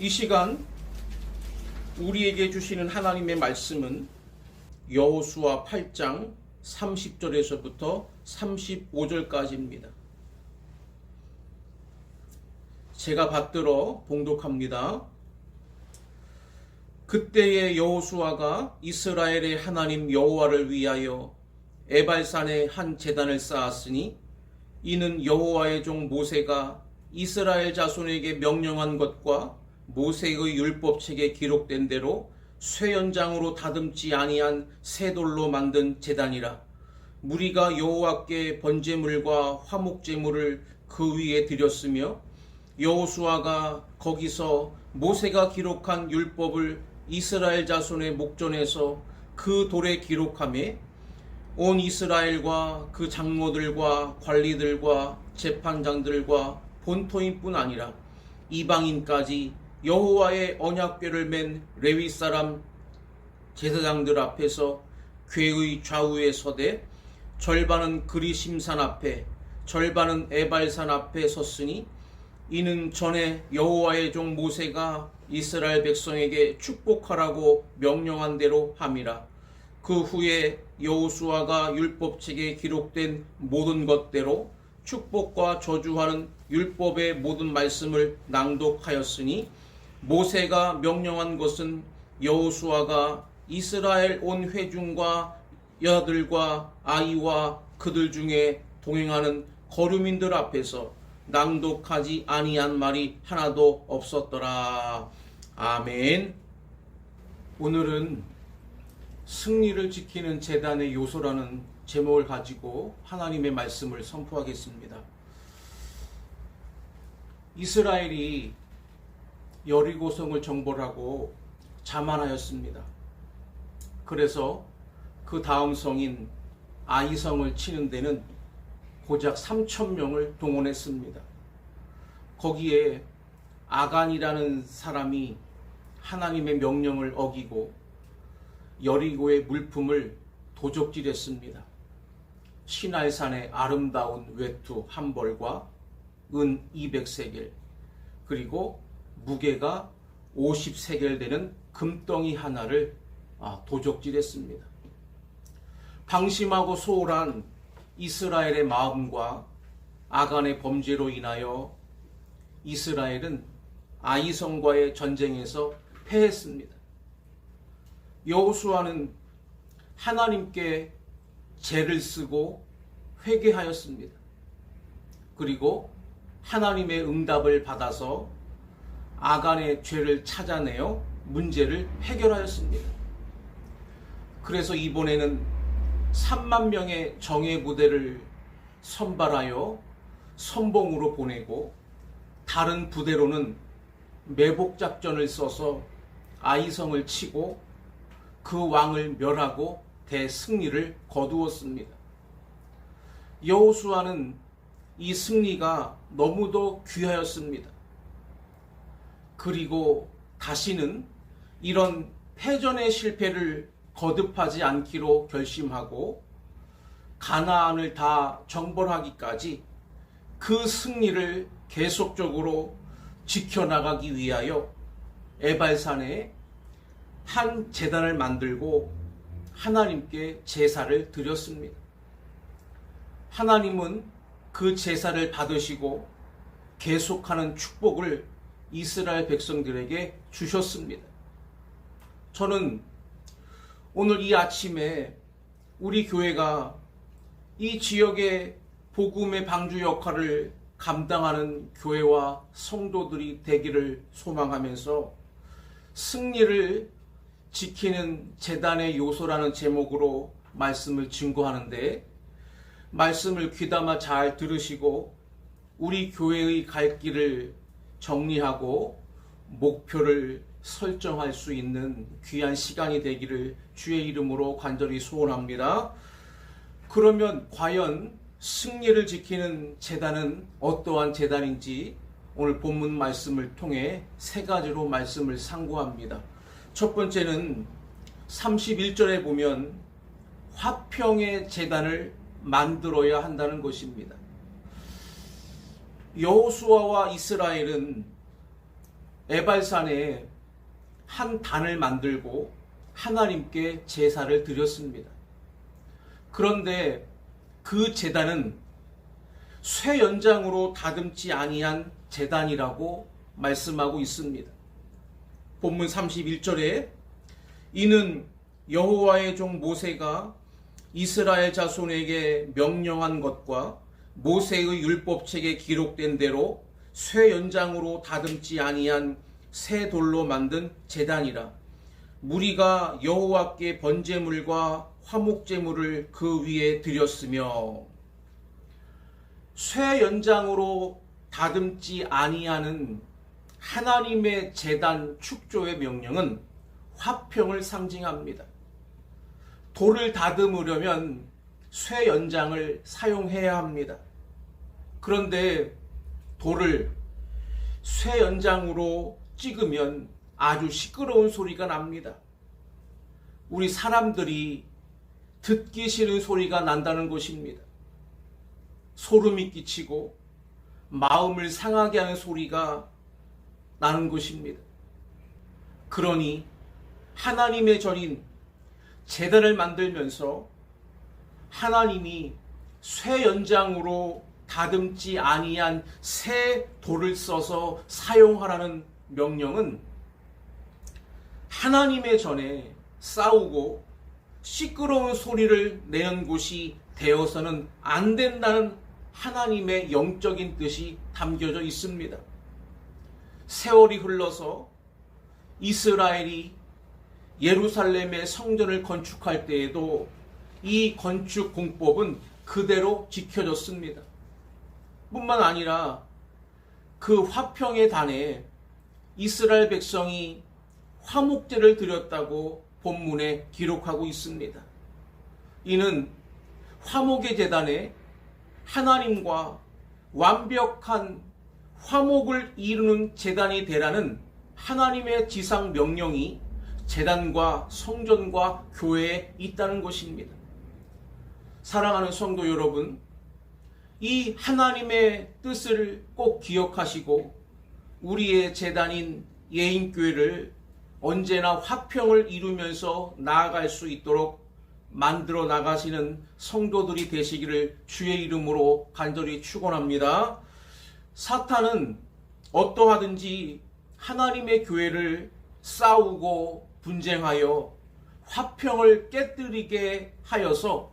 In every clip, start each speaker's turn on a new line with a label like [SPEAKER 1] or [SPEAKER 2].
[SPEAKER 1] 이 시간 우리에게 주시는 하나님의 말씀은 여호수아 8장 30절에서부터 35절까지입니다. 제가 받들어 봉독합니다. 그때의 여호수아가 이스라엘의 하나님 여호와를 위하여 에발산에 한 제단을 쌓았으니 이는 여호와의 종 모세가 이스라엘 자손에게 명령한 것과 모세의 율법책에 기록된 대로 쇠연장으로 다듬지 아니한 쇠돌로 만든 제단이라. 무리가 여호와께 번제물과 화목제물을 그 위에 드렸으며 여호수아가 거기서 모세가 기록한 율법을 이스라엘 자손의 목전에서 그 돌에 기록하며 온 이스라엘과 그 장로들과 관리들과 재판장들과 본토인뿐 아니라 이방인까지 여호와의 언약궤를 맨 레위 사람 제사장들 앞에서 궤의 좌우에 서되 절반은 그리심산 앞에 절반은 에발산 앞에 섰으니 이는 전에 여호와의 종 모세가 이스라엘 백성에게 축복하라고 명령한 대로 함이라. 그 후에 여호수아가 율법책에 기록된 모든 것대로 축복과 저주하는 율법의 모든 말씀을 낭독하였으니 모세가 명령한 것은 여호수아가 이스라엘 온 회중과 여자들과 아이와 그들 중에 동행하는 거류민들 앞에서 낭독하지 아니한 말이 하나도 없었더라. 아멘. 오늘은 승리를 지키는 제단의 요소라는 제목을 가지고 하나님의 말씀을 선포하겠습니다. 이스라엘이 여리고성을 정벌하고 자만하였습니다. 그래서 그 다음 성인 아이성을 치는 데는 고작 3,000명을 동원했습니다. 거기에 아간이라는 사람이 하나님의 명령을 어기고 여리고의 물품을 도적질했습니다. 시날산의 아름다운 외투 한 벌과 은 200세겔, 그리고 무게가 50세겔 되는 금덩이 하나를 도적질했습니다. 방심하고 소홀한 이스라엘의 마음과 아간의 범죄로 인하여 이스라엘은 아이성과의 전쟁에서 패했습니다. 여호수아는 하나님께 죄를 쓰고 회개하였습니다. 그리고 하나님의 응답을 받아서 아간의 죄를 찾아내어 문제를 해결하였습니다. 그래서 이번에는 3만 명의 정예 부대를 선발하여 선봉으로 보내고 다른 부대로는 매복 작전을 써서 아이성을 치고 그 왕을 멸하고 대승리를 거두었습니다. 여호수아는 이 승리가 너무도 귀하였습니다. 그리고 다시는 이런 패전의 실패를 거듭하지 않기로 결심하고 가나안을 다 정벌하기까지 그 승리를 계속적으로 지켜나가기 위하여 에발산에 한 제단을 만들고 하나님께 제사를 드렸습니다. 하나님은 그 제사를 받으시고 계속하는 축복을 이스라엘 백성들에게 주셨습니다. 저는 오늘 이 아침에 우리 교회가 이 지역의 복음의 방주 역할을 감당하는 교회와 성도들이 되기를 소망하면서 승리를 지키는 제단의 요소라는 제목으로 말씀을 증거하는데, 말씀을 귀담아 잘 들으시고 우리 교회의 갈 길을 정리하고 목표를 설정할 수 있는 귀한 시간이 되기를 주의 이름으로 간절히 소원합니다. 그러면 과연 승리를 지키는 제단은 어떠한 제단인지 오늘 본문 말씀을 통해 세 가지로 말씀을 상고합니다. 첫 번째는 31절에 보면 화평의 제단을 만들어야 한다는 것입니다. 여호수아와 이스라엘은 에발산에 한 단을 만들고 하나님께 제사를 드렸습니다. 그런데 그 제단은 쇠 연장으로 다듬지 아니한 제단이라고 말씀하고 있습니다. 본문 31절에 이는 여호와의 종 모세가 이스라엘 자손에게 명령한 것과 모세의 율법책에 기록된 대로 쇠 연장으로 다듬지 아니한 새 돌로 만든 제단이라. 무리가 여호와께 번제물과 화목제물을 그 위에 드렸으며, 쇠 연장으로 다듬지 아니하는 하나님의 제단 축조의 명령은 화평을 상징합니다. 돌을 다듬으려면 쇠 연장을 사용해야 합니다. 그런데 돌을 쇠 연장으로 찍으면 아주 시끄러운 소리가 납니다. 우리 사람들이 듣기 싫은 소리가 난다는 것입니다. 소름이 끼치고 마음을 상하게 하는 소리가 나는 것입니다. 그러니 하나님의 전인 제단을 만들면서 하나님이 쇠 연장으로 다듬지 아니한 새 돌을 써서 사용하라는 명령은 하나님의 전에 싸우고 시끄러운 소리를 내는 곳이 되어서는 안 된다는 하나님의 영적인 뜻이 담겨져 있습니다. 세월이 흘러서 이스라엘이 예루살렘의 성전을 건축할 때에도 이 건축 공법은 그대로 지켜졌습니다. 뿐만 아니라 그 화평의 단에 이스라엘 백성이 화목제를 드렸다고 본문에 기록하고 있습니다. 이는 화목의 제단에 하나님과 완벽한 화목을 이루는 제단이 되라는 하나님의 지상 명령이 제단과 성전과 교회에 있다는 것입니다. 사랑하는 성도 여러분, 이 하나님의 뜻을 꼭 기억하시고 우리의 제단인 예인교회를 언제나 화평을 이루면서 나아갈 수 있도록 만들어 나가시는 성도들이 되시기를 주의 이름으로 간절히 축원합니다. 사탄은 어떠하든지 하나님의 교회를 싸우고 분쟁하여 화평을 깨뜨리게 하여서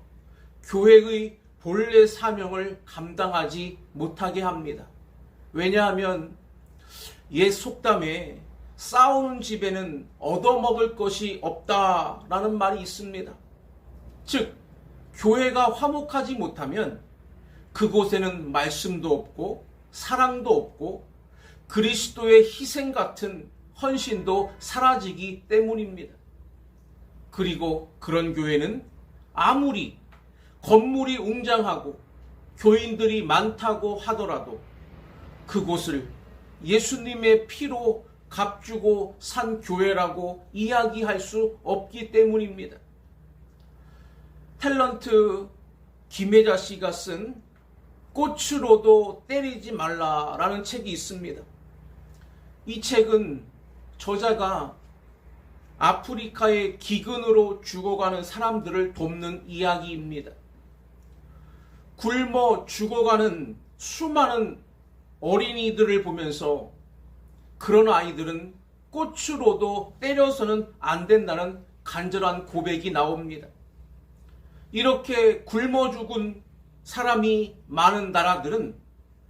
[SPEAKER 1] 교회의 본래 사명을 감당하지 못하게 합니다. 왜냐하면 옛 속담에 싸우는 집에는 얻어먹을 것이 없다라는 말이 있습니다. 즉, 교회가 화목하지 못하면 그곳에는 말씀도 없고 사랑도 없고 그리스도의 희생 같은 헌신도 사라지기 때문입니다. 그리고 그런 교회는 아무리 건물이 웅장하고 교인들이 많다고 하더라도 그곳을 예수님의 피로 값주고 산 교회라고 이야기할 수 없기 때문입니다. 탤런트 김혜자 씨가 쓴 꽃으로도 때리지 말라라는 책이 있습니다. 이 책은 저자가 아프리카의 기근으로 죽어가는 사람들을 돕는 이야기입니다. 굶어 죽어가는 수많은 어린이들을 보면서 그런 아이들은 꽃으로도 때려서는 안 된다는 간절한 고백이 나옵니다. 이렇게 굶어 죽은 사람이 많은 나라들은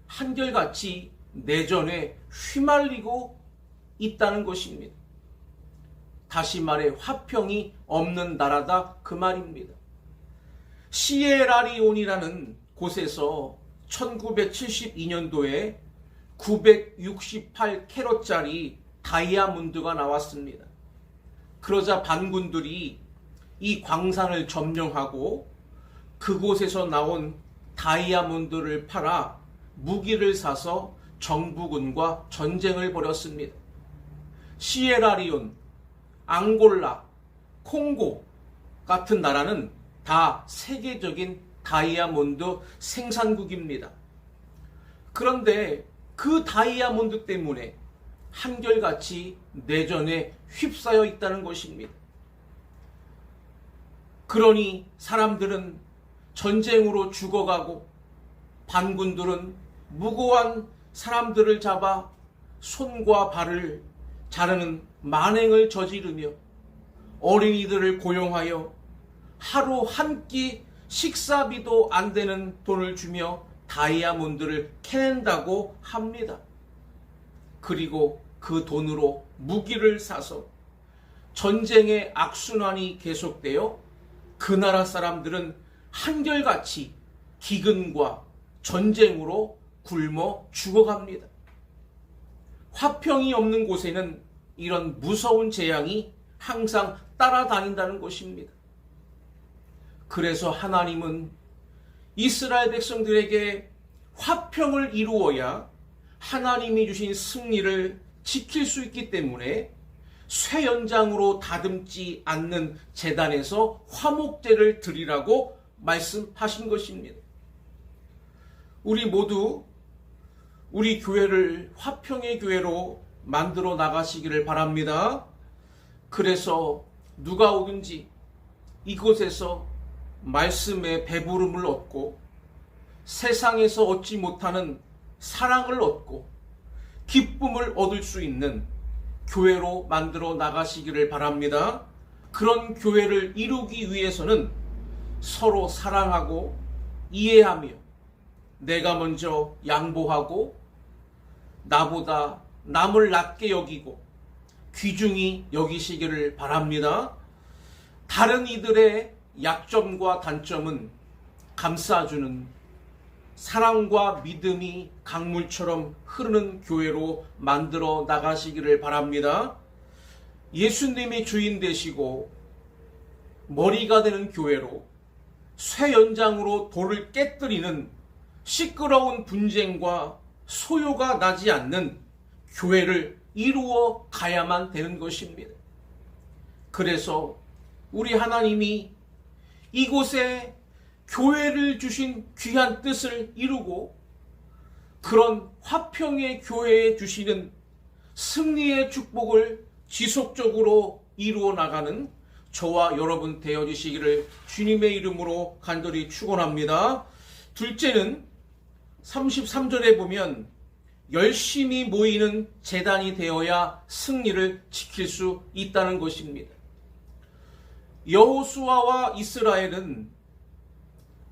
[SPEAKER 1] 한결같이 내전에 휘말리고 있다는 것입니다. 다시 말해 화평이 없는 나라다 그 말입니다. 시에라리온이라는 곳에서 1972년도에 968캐럿짜리 다이아몬드가 나왔습니다. 그러자 반군들이 이 광산을 점령하고 그곳에서 나온 다이아몬드를 팔아 무기를 사서 정부군과 전쟁을 벌였습니다. 시에라리온, 앙골라, 콩고 같은 나라는 다 세계적인 다이아몬드 생산국입니다. 그런데 그 다이아몬드 때문에 한결같이 내전에 휩싸여 있다는 것입니다. 그러니 사람들은 전쟁으로 죽어가고 반군들은 무고한 사람들을 잡아 손과 발을 자르는 만행을 저지르며 어린이들을 고용하여 하루 한 끼 식사비도 안 되는 돈을 주며 다이아몬드를 캐낸다고 합니다. 그리고 그 돈으로 무기를 사서 전쟁의 악순환이 계속되어 그 나라 사람들은 한결같이 기근과 전쟁으로 굶어 죽어갑니다. 화평이 없는 곳에는 이런 무서운 재앙이 항상 따라다닌다는 것입니다. 그래서 하나님은 이스라엘 백성들에게 화평을 이루어야 하나님이 주신 승리를 지킬 수 있기 때문에 쇠 연장으로 다듬지 않는 제단에서 화목제를 드리라고 말씀하신 것입니다. 우리 모두 우리 교회를 화평의 교회로 만들어 나가시기를 바랍니다. 그래서 누가 오든지 이곳에서 말씀의 배부름을 얻고 세상에서 얻지 못하는 사랑을 얻고 기쁨을 얻을 수 있는 교회로 만들어 나가시기를 바랍니다. 그런 교회를 이루기 위해서는 서로 사랑하고 이해하며 내가 먼저 양보하고 나보다 남을 낮게 여기고 귀중히 여기시기를 바랍니다. 다른 이들의 약점과 단점은 감싸주는 사랑과 믿음이 강물처럼 흐르는 교회로 만들어 나가시기를 바랍니다. 예수님이 주인 되시고 머리가 되는 교회로 쇠 연장으로 돌을 깨뜨리는 시끄러운 분쟁과 소요가 나지 않는 교회를 이루어 가야만 되는 것입니다. 그래서 우리 하나님이 이곳에 교회를 주신 귀한 뜻을 이루고 그런 화평의 교회에 주시는 승리의 축복을 지속적으로 이루어 나가는 저와 여러분 되어주시기를 주님의 이름으로 간절히 축원합니다. 둘째는 33절에 보면 열심히 모이는 제단이 되어야 승리를 지킬 수 있다는 것입니다. 여호수아와 이스라엘은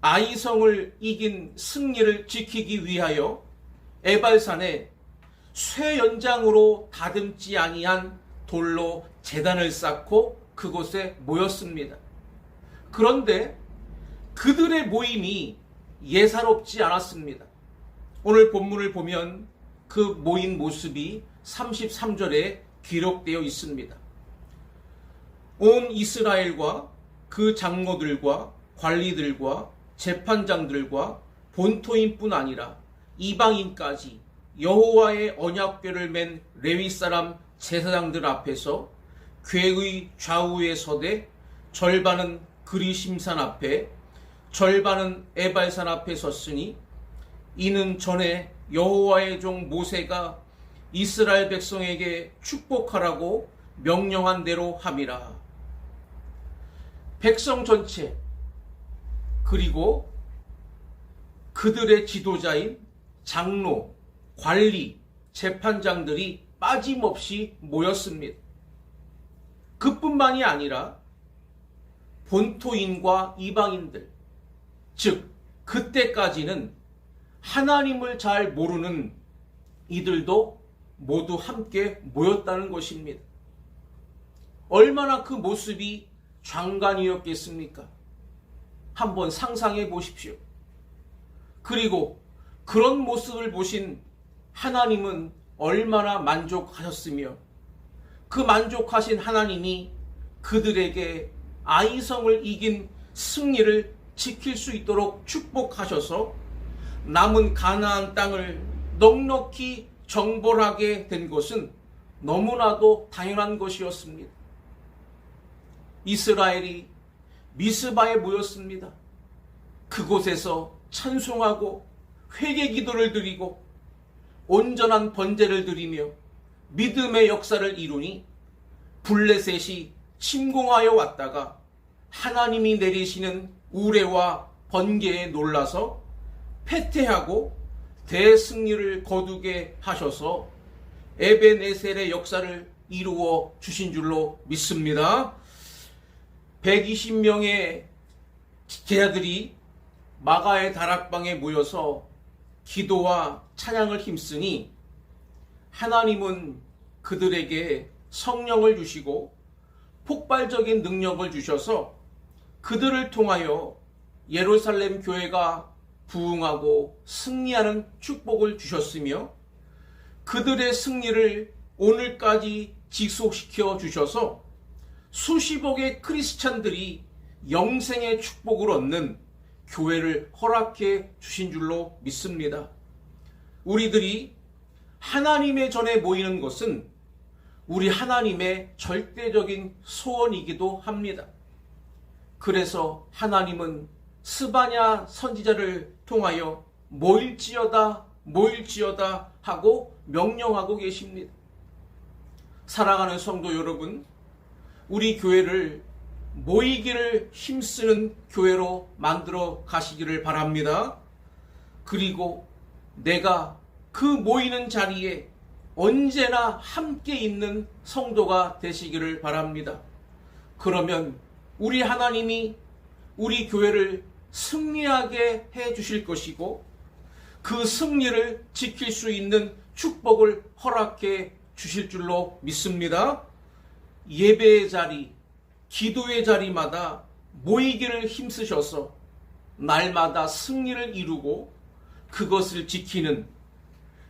[SPEAKER 1] 아이성을 이긴 승리를 지키기 위하여 에발산에 쇠 연장으로 다듬지 아니한 돌로 제단을 쌓고 그곳에 모였습니다. 그런데 그들의 모임이 예사롭지 않았습니다. 오늘 본문을 보면 그 모인 모습이 33절에 기록되어 있습니다. 온 이스라엘과 그 장로들과 관리들과 재판장들과 본토인뿐 아니라 이방인까지 여호와의 언약궤를 맨 레위 사람 제사장들 앞에서 궤의 좌우에 서되 절반은 그리심산 앞에 절반은 에발산 앞에 섰으니 이는 전에 여호와의 종 모세가 이스라엘 백성에게 축복하라고 명령한 대로 함이라. 백성 전체 그리고 그들의 지도자인 장로, 관리, 재판장들이 빠짐없이 모였습니다. 그뿐만이 아니라 본토인과 이방인들, 즉 그때까지는 하나님을 잘 모르는 이들도 모두 함께 모였다는 것입니다. 얼마나 그 모습이 장관이었겠습니까? 한번 상상해 보십시오. 그리고 그런 모습을 보신 하나님은 얼마나 만족하셨으며 그 만족하신 하나님이 그들에게 아이성을 이긴 승리를 지킬 수 있도록 축복하셔서 남은 가나안 땅을 넉넉히 정벌하게 된 것은 너무나도 당연한 것이었습니다. 이스라엘이 미스바에 모였습니다. 그곳에서 찬송하고 회개 기도를 드리고 온전한 번제를 드리며 믿음의 역사를 이루니 블레셋이 침공하여 왔다가 하나님이 내리시는 우레와 번개에 놀라서 패퇴하고 대승리를 거두게 하셔서 에벤에셀의 역사를 이루어 주신 줄로 믿습니다. 120명의 제자들이 마가의 다락방에 모여서 기도와 찬양을 힘쓰니 하나님은 그들에게 성령을 주시고 폭발적인 능력을 주셔서 그들을 통하여 예루살렘 교회가 부흥하고 승리하는 축복을 주셨으며 그들의 승리를 오늘까지 지속시켜 주셔서 수십억의 크리스찬들이 영생의 축복을 얻는 교회를 허락해 주신 줄로 믿습니다. 우리들이 하나님의 전에 모이는 것은 우리 하나님의 절대적인 소원이기도 합니다. 그래서 하나님은 스바냐 선지자를 통하여 모일지어다 하고 명령하고 계십니다. 사랑하는 성도 여러분, 우리 교회를 모이기를 힘쓰는 교회로 만들어 가시기를 바랍니다. 그리고 내가 그 모이는 자리에 언제나 함께 있는 성도가 되시기를 바랍니다. 그러면 우리 하나님이 우리 교회를 승리하게 해 주실 것이고 그 승리를 지킬 수 있는 축복을 허락해 주실 줄로 믿습니다. 예배의 자리, 기도의 자리마다 모이기를 힘쓰셔서 날마다 승리를 이루고 그것을 지키는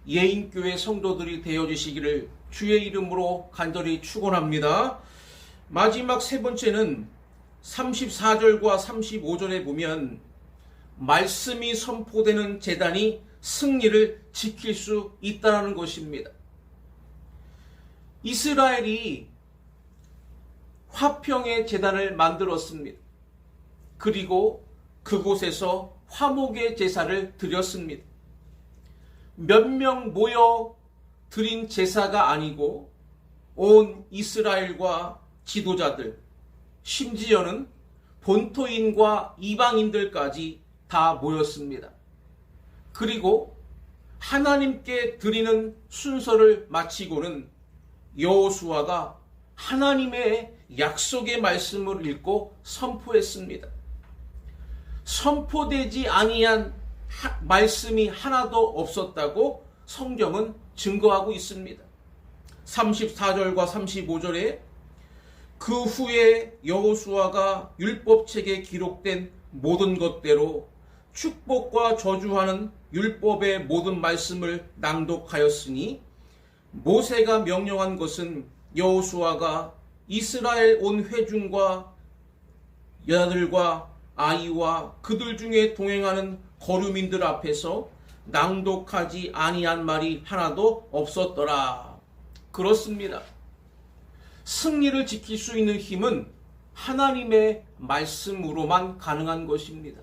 [SPEAKER 1] 예인교회 성도들이 되어주시기를 주의 이름으로 간절히 축원합니다. 마지막 세 번째는 34절과 35절에 보면 말씀이 선포되는 제단이 승리를 지킬 수 있다는 것입니다. 이스라엘이 화평의 제단을 만들었습니다. 그리고 그곳에서 화목의 제사를 드렸습니다. 몇 명 모여 드린 제사가 아니고 온 이스라엘과 지도자들, 심지어는 본토인과 이방인들까지 다 모였습니다. 그리고 하나님께 드리는 순서를 마치고는 여호수아가 하나님의 약속의 말씀을 읽고 선포했습니다. 선포되지 아니한 말씀이 하나도 없었다고 성경은 증거하고 있습니다. 34절과 35절에 그 후에 여호수아가 율법책에 기록된 모든 것대로 축복과 저주하는 율법의 모든 말씀을 낭독하였으니 모세가 명령한 것은 여호수아가 이스라엘 온 회중과 여자들과 아이와 그들 중에 동행하는 거류민들 앞에서 낭독하지 아니한 말이 하나도 없었더라. 그렇습니다. 승리를 지킬 수 있는 힘은 하나님의 말씀으로만 가능한 것입니다.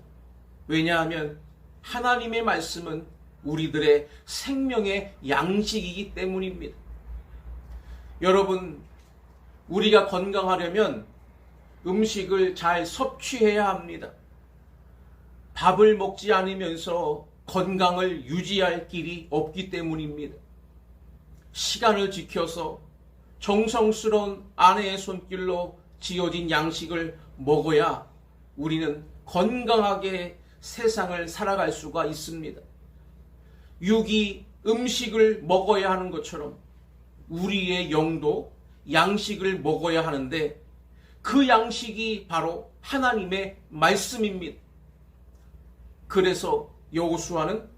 [SPEAKER 1] 왜냐하면 하나님의 말씀은 우리들의 생명의 양식이기 때문입니다. 여러분, 우리가 건강하려면 음식을 잘 섭취해야 합니다. 밥을 먹지 않으면서 건강을 유지할 길이 없기 때문입니다. 시간을 지켜서 정성스러운 아내의 손길로 지어진 양식을 먹어야 우리는 건강하게 세상을 살아갈 수가 있습니다. 육이 음식을 먹어야 하는 것처럼 우리의 영도 양식을 먹어야 하는데 그 양식이 바로 하나님의 말씀입니다. 그래서 여호수아는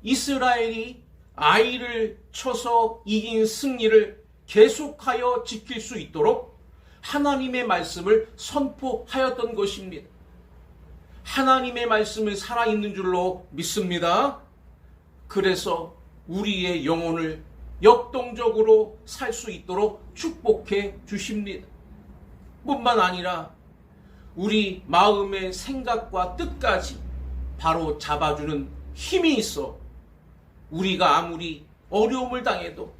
[SPEAKER 1] 이스라엘이 아이를 쳐서 이긴 승리를 계속하여 지킬 수 있도록 하나님의 말씀을 선포하였던 것입니다. 하나님의 말씀은 살아있는 줄로 믿습니다. 그래서 우리의 영혼을 역동적으로 살 수 있도록 축복해 주십니다. 뿐만 아니라 우리 마음의 생각과 뜻까지 바로 잡아주는 힘이 있어 우리가 아무리 어려움을 당해도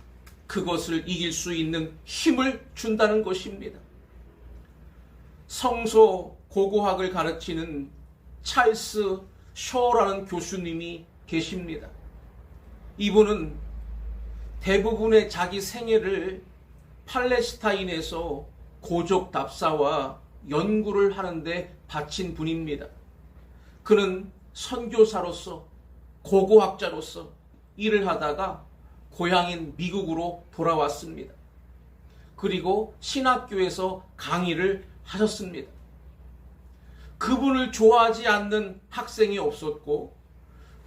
[SPEAKER 1] 그것을 이길 수 있는 힘을 준다는 것입니다. 성서 고고학을 가르치는 찰스 쇼라는 교수님이 계십니다. 이분은 대부분의 자기 생애를 팔레스타인에서 고족 답사와 연구를 하는데 바친 분입니다. 그는 선교사로서 고고학자로서 일을 하다가 고향인 미국으로 돌아왔습니다. 그리고 신학교에서 강의를 하셨습니다. 그분을 좋아하지 않는 학생이 없었고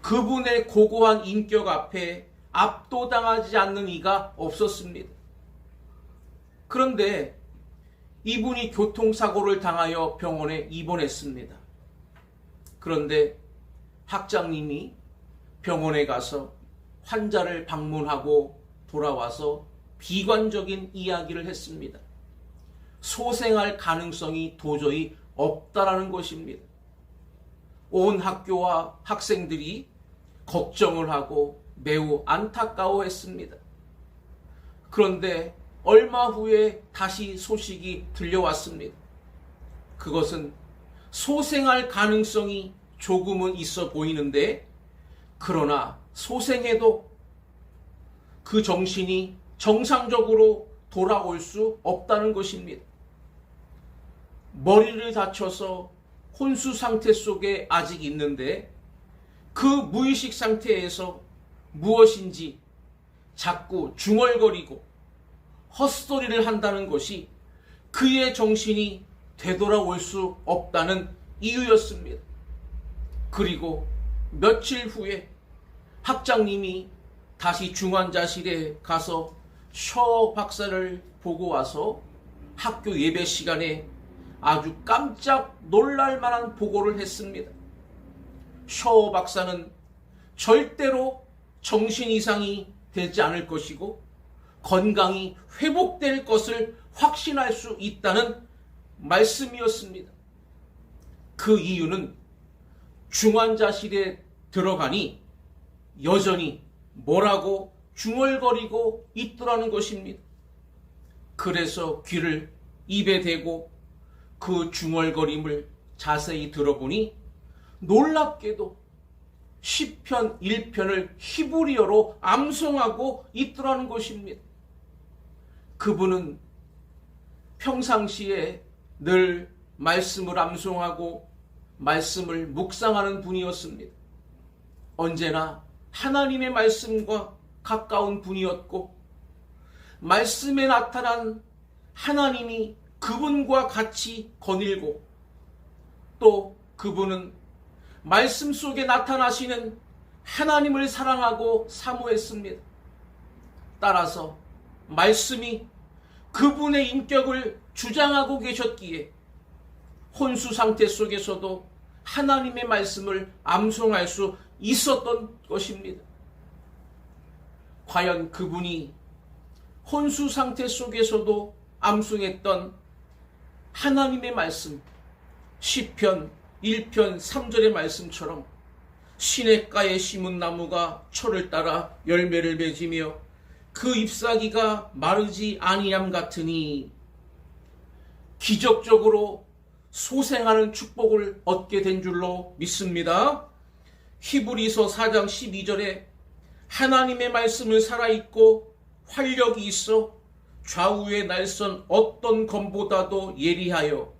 [SPEAKER 1] 그분의 고고한 인격 앞에 압도당하지 않는 이가 없었습니다. 그런데 이분이 교통사고를 당하여 병원에 입원했습니다. 그런데 학장님이 병원에 가서 환자를 방문하고 돌아와서 비관적인 이야기를 했습니다. 소생할 가능성이 도저히 없다라는 것입니다. 온 학교와 학생들이 걱정을 하고 매우 안타까워했습니다. 그런데 얼마 후에 다시 소식이 들려왔습니다. 그것은 소생할 가능성이 조금은 있어 보이는데, 그러나 소생해도 그 정신이 정상적으로 돌아올 수 없다는 것입니다. 머리를 다쳐서 혼수 상태 속에 아직 있는데 그 무의식 상태에서 무엇인지 자꾸 중얼거리고 헛소리를 한다는 것이 그의 정신이 되돌아올 수 없다는 이유였습니다. 그리고 며칠 후에 학장님이 다시 중환자실에 가서 셔 박사를 보고 와서 학교 예배 시간에 아주 깜짝 놀랄 만한 보고를 했습니다. 셔 박사는 절대로 정신 이상이 되지 않을 것이고 건강이 회복될 것을 확신할 수 있다는 말씀이었습니다. 그 이유는 중환자실에 들어가니 여전히 뭐라고 중얼거리고 있더라는 것입니다. 그래서 귀를 입에 대고 그 중얼거림을 자세히 들어보니 놀랍게도 시편 1편을 히브리어로 암송하고 있더라는 것입니다. 그분은 평상시에 늘 말씀을 암송하고 말씀을 묵상하는 분이었습니다. 언제나 하나님의 말씀과 가까운 분이었고 말씀에 나타난 하나님이 그분과 같이 거닐고 또 그분은 말씀 속에 나타나시는 하나님을 사랑하고 사모했습니다. 따라서 말씀이 그분의 인격을 주장하고 계셨기에 혼수 상태 속에서도 하나님의 말씀을 암송할 수 있었던 것입니다. 과연 그분이 혼수 상태 속에서도 암송했던 하나님의 말씀, 시편 1편 3절의 말씀처럼 시냇가에 심은 나무가 철을 따라 열매를 맺으며 그 잎사귀가 마르지 아니함 같으니 기적적으로 소생하는 축복을 얻게 된 줄로 믿습니다. 히브리서 4장 12절에 하나님의 말씀은 살아있고 활력이 있어 좌우의 날선 어떤 검보다도 예리하여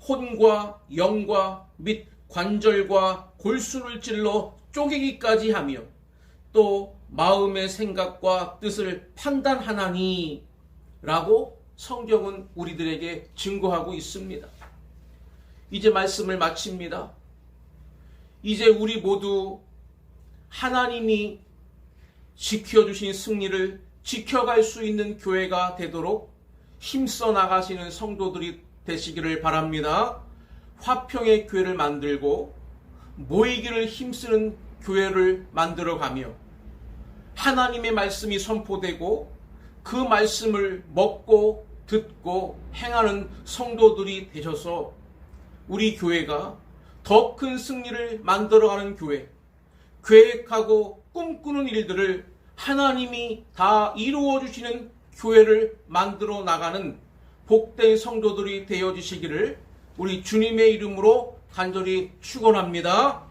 [SPEAKER 1] 혼과 영과 및 관절과 골수를 찔러 쪼개기까지 하며 또 마음의 생각과 뜻을 판단하나니 라고 성경은 우리들에게 증거하고 있습니다. 이제 말씀을 마칩니다. 이제 우리 모두 하나님이 지켜주신 승리를 지켜갈 수 있는 교회가 되도록 힘써 나가시는 성도들이 되시기를 바랍니다. 화평의 교회를 만들고 모이기를 힘쓰는 교회를 만들어가며 하나님의 말씀이 선포되고 그 말씀을 먹고 듣고 행하는 성도들이 되셔서 우리 교회가 더 큰 승리를 만들어가는 교회, 계획하고 꿈꾸는 일들을 하나님이 다 이루어 주시는 교회를 만들어 나가는 복된 성도들이 되어 주시기를 우리 주님의 이름으로 간절히 축원합니다.